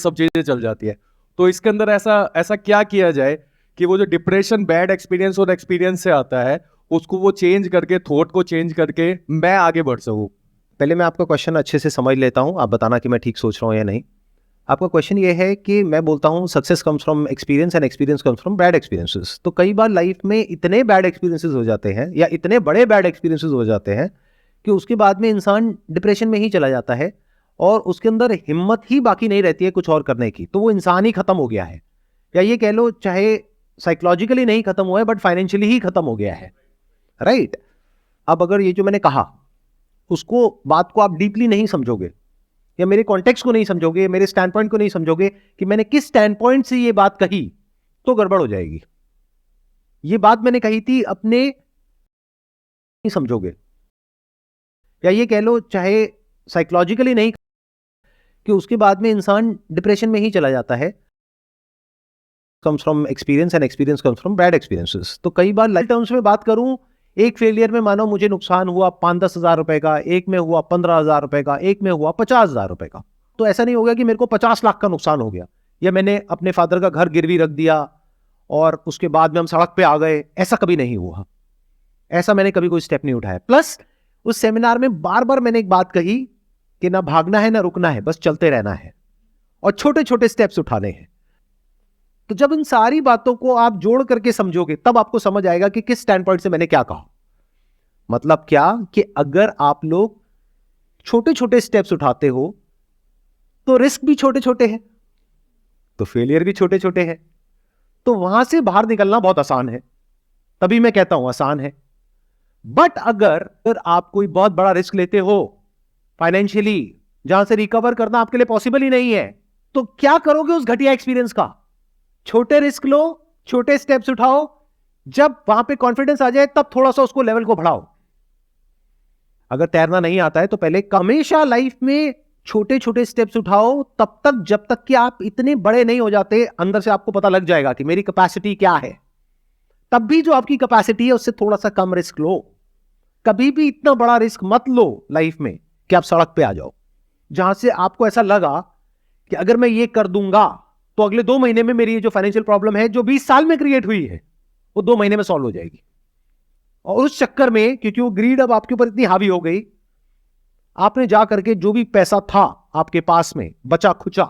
सब चीजें चल जाती है। तो इसके अंदर ऐसा ऐसा क्या किया जाए कि वो जो डिप्रेशन बैड एक्सपीरियंस और एक्सपीरियंस से आता है उसको वो चेंज करके, थॉट को चेंज करके मैं आगे बढ़ सकूं। पहले मैं आपका क्वेश्चन अच्छे से समझ लेता हूं, आप बताना कि मैं ठीक सोच रहा हूं या नहीं। आपका क्वेश्चन ये है कि मैं बोलता हूं success comes from experience and experience comes from bad experiences. तो कई बार लाइफ में इतने बैड एक्सपीरियंसेस हो जाते हैं या इतने बड़े बैड एक्सपीरियंसेस हो जाते हैं कि उसके बाद में इंसान डिप्रेशन में ही चला जाता है और उसके अंदर हिम्मत ही बाकी नहीं रहती है कुछ और करने की, तो वो इंसान ही खत्म हो गया है। या ये कह लो, चाहे साइकोलॉजिकली नहीं खत्म हुआ है बट फाइनेंशियली ही खत्म हो गया है, राइट। अब अगर ये जो मैंने कहा उसको, बात को आप डीपली नहीं समझोगे या मेरे कॉन्टेक्स्ट को नहीं समझोगे, मेरे स्टैंड पॉइंट को नहीं समझोगे कि मैंने किस स्टैंड पॉइंट से ये बात कही, तो गड़बड़ हो जाएगी। ये बात मैंने कही थी अपने, नहीं समझोगे। या ये कह लो, चाहे साइकोलॉजिकली नहीं, कि उसके बाद में इंसान डिप्रेशन में ही चला जाता है। Comes from experience and experience comes from bad experiences. तो कई बार लाइफ टर्म्स में बात करूं, एक फेलियर में मानो मुझे नुकसान हुआ 5-10 हज़ार रुपए का, एक में हुआ 15,000 रुपए का, एक में हुआ 50,000 रुपए का। तो ऐसा नहीं हो गया कि मेरे को 50 लाख का नुकसान हो गया या मैंने अपने फादर का घर गिरवी रख दिया और उसके बाद में हम सड़क पे आ गए। ऐसा कभी नहीं हुआ, ऐसा मैंने कभी कोई स्टेप नहीं उठाया। प्लस उस सेमिनार में बार बार मैंने एक बात कही कि ना भागना है ना रुकना है, बस चलते रहना है और छोटे छोटे स्टेप्स उठाने हैं। तो जब इन सारी बातों को आप जोड़ करके समझोगे तब आपको समझ आएगा कि किस स्टैंड पॉइंट से मैंने क्या कहा। मतलब क्या कि अगर आप लोग छोटे छोटे स्टेप्स उठाते हो तो रिस्क भी छोटे छोटे हैं, तो फेलियर भी छोटे छोटे हैं, तो वहां से बाहर निकलना बहुत आसान है। तभी मैं कहता हूं आसान है। बट अगर आप कोई बहुत बड़ा रिस्क लेते हो फाइनेंशियली, जहां से रिकवर करना आपके लिए पॉसिबल ही नहीं है, तो क्या करोगे उस घटिया एक्सपीरियंस का? छोटे रिस्क लो, छोटे स्टेप्स उठाओ, जब वहां पे कॉन्फिडेंस आ जाए तब थोड़ा सा उसको लेवल को बढ़ाओ। अगर तैरना नहीं आता है तो पहले हमेशा लाइफ में छोटे छोटे स्टेप्स उठाओ, तब तक जब तक कि आप इतने बड़े नहीं हो जाते। अंदर से आपको पता लग जाएगा कि मेरी कैपेसिटी क्या है। तब भी जो आपकी कैपेसिटी है उससे थोड़ा सा कम रिस्क लो। कभी भी इतना बड़ा रिस्क मत लो लाइफ में कि आप सड़क पे आ जाओ, जहां से आपको ऐसा लगा कि अगर मैं ये कर दूंगा तो अगले 2 महीने में मेरी ये जो फाइनेंशियल प्रॉब्लम है जो 20 साल में क्रिएट हुई है वो 2 महीने में सॉल्व हो जाएगी। और उस चक्कर में, क्योंकि वो ग्रीड अब आपके ऊपर इतनी हावी हो गई, आपने जा करके जो भी पैसा था आपके पास में बचा खुचा